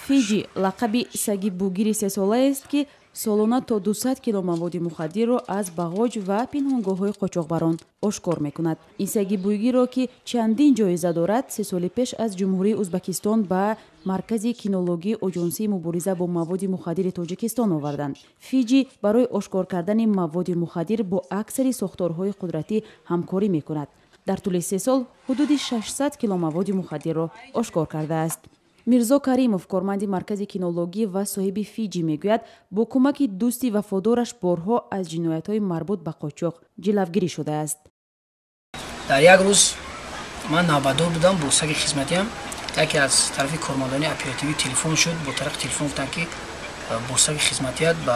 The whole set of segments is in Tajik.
фиджи лақаби саги бугири 3 солаест ки солона то 200 кило маводи мухаддирро аз бағоҷ ва пинҳонгоҳҳои қочоқбарон ошкор мекунад. Ин саги буйгиро ки чандин ҷоиза дорад 3 соли пеш аз ҷумҳурии Узбекистон ба маркази кинологии оҷонсии мубориза бо маводи мухаддири Тоҷикистон оварданд. фиджи барои ошкор кардани маводи мухаддир бо аксари сохторҳои қудратӣ ҳамкорӣ мекунад. дар тӯли 3 сол ҳудуди 600 кило маводи мухаддирро ошкор кардааст. мирзо каримов корманди маркази кинологӣ ва соҳиби фиджи мегӯяд бо кӯмаки дӯсти вафодораш борҳо аз ҷиноятҳои марбут ба қочоқ ҷилавгирӣ шудааст. дар як рӯз ман навбатдор будам бо саги хизматиам. яке аз тарафи кормандони оперативӣ телефон шуд, бо тарафи телефон гуфтанд ки бо саги хизматият ба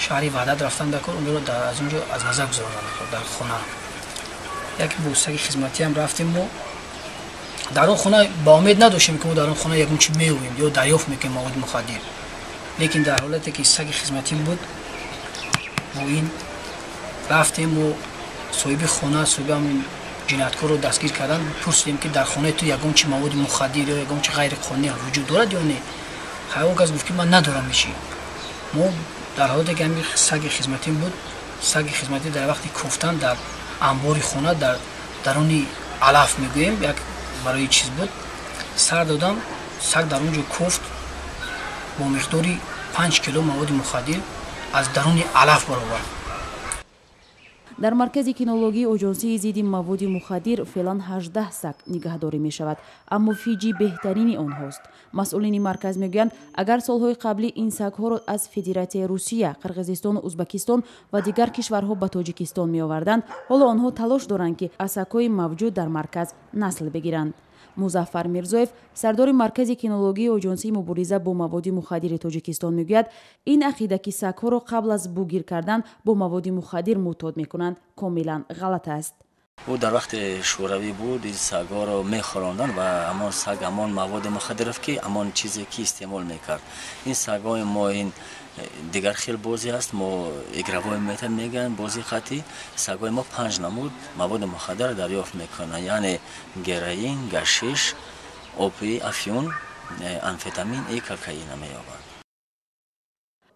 шаҳри ваҳдат рафтан дакор, онро аз онҷо аз назар гузарондан дакор дар хона. яке бо саги хизматиам рафтем. мо дар он хона ба умед надоштем ки мо дар он хона ягон чи меёбем ё дарёфт мекунем маводи мухаддир. лекин дар ҳолате ки саги хизматим буд, бо ин рафтем. мо соҳиби хона, соҳиби ҳамин ҷинояткорро дастгир кардан, пурсидем ки дар хонаи ту ягон чи маводи мухаддир ё ягон чи ғайриқонунӣ вуҷуд дорад ё не. ҳайвон кас гуфт ки ман надорам иши. мо дар ҳолате ки ҳамин саги хизматим буд, саги хизматӣ дар вақти кофтан дар амбори хона дар даруни алаф мегӯем, як барои чиз буд, сар додам, саг дар он ҷо кофт бо миқдори 5 кило маводи мухаддир аз даруни алаф баровард. дар маркази кинологии оҷонсии зидди маводи мухаддир феълан 18 саг нигаҳдорӣ мешавад, аммо фиджи беҳтарини онҳост. масъулини марказ мегӯянд, агар солҳои қаблӣ ин сагҳоро аз Федератсияи Русия, Қирғизистону Узбекистон ва дигар кишварҳо ба Тоҷикистон меоварданд, ҳоло онҳо талош доранд ки аз сагҳои мавҷуд дар марказ насл бигиранд. музаффар мирзоев, сардори маркази кинологии оҷонсии мубориза бо маводи мухаддири Тоҷикистон мегӯяд, ин ақида ки сагҳоро қабл аз бугир кардан бо маводи мухаддир мӯътод мекунанд комилан ғалат аст. او در وقت شوروی بود این سگا رو میخوراندن و امان سگ امان مواد مخدر که امان چیزی که استعمال میکرد. این سگای ما این دیگر خیلی بازی است، ما اگروای میتر میگن بازی خطی. سگای ما 5 نمود مواد مخدر دریافت میکنن، یعنی گرائین، گشیش، اوپی، افیون، امفتامین، کوکائین مییابند.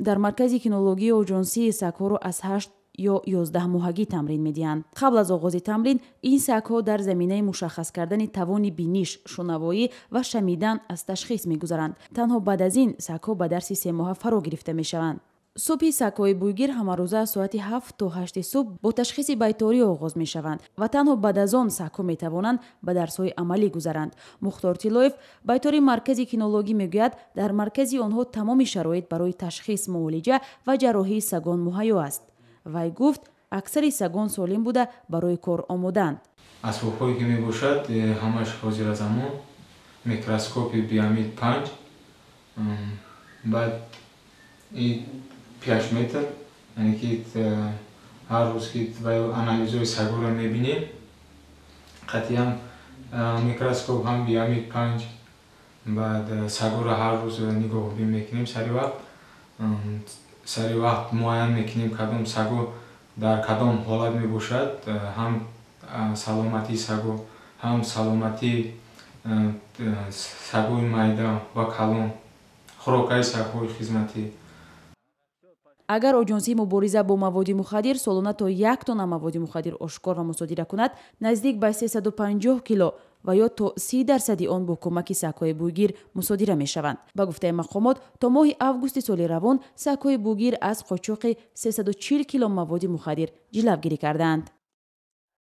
در مرکز кинологии оҷонсии сагҳоро аз 8 ё 11 моҳагӣ тамрин медиҳанд. қабл аз оғози тамрин ин сагҳо дар заминаи мушаххас кардани тавони биниш, шунавоӣ ва шамидан аз ташхис мегузаранд. танҳо баъд аз ин сагҳо ба дарси 3 моҳа фаро гирифта мешаванд. субҳи сагҳои буйгир ҳамарӯза аз соати 7 то 8 субҳ бо ташхиси байторӣ оғоз мешаванд ва танҳо баъд аз он сагҳо метавонанд ба дарсҳои амалӣ гузаранд. мухтор тиллоев, байтори маркази кинологӣ мегӯяд, дар маркази онҳо тамоми шароит барои ташхис, муолиҷа ва ҷарроҳии сагон муҳайё аст. вай гуфт, аксари сагон солим буда барои кор омодаанд. асбобҳое ки мебошад ҳамаш ҳозир аз амон, микроскопи биомид 5, баъд ин пиашметр, яъне ки ҳар рӯз ки анализҳои сагоро мебинем, қатъиян микроскоп ҳам биомид 5, баъд сагоро ҳар рӯз нигоҳубин мекунем сари вақт муайян мекунем кадом саго дар кадом ҳолат мебошад, ҳам саломатии саго, ҳам саломатии сагои майда ва калон, хӯрокаи сагҳои хизматӣ. агар оҷонсии мубориза бо маводи мухаддир солона то 1 тонна маводи мухаддир ошкор ва мусодира кунад, наздик ба 350 кило ва ё то 30% он бо кӯмаки сагҳои буйгир мусодира мешаванд. ба гуфтаи мақомот, то моҳи августи соли равон сагҳои буйгир аз қочоқи 340 кило маводи мухаддир ҷилавгирӣ кардаанд.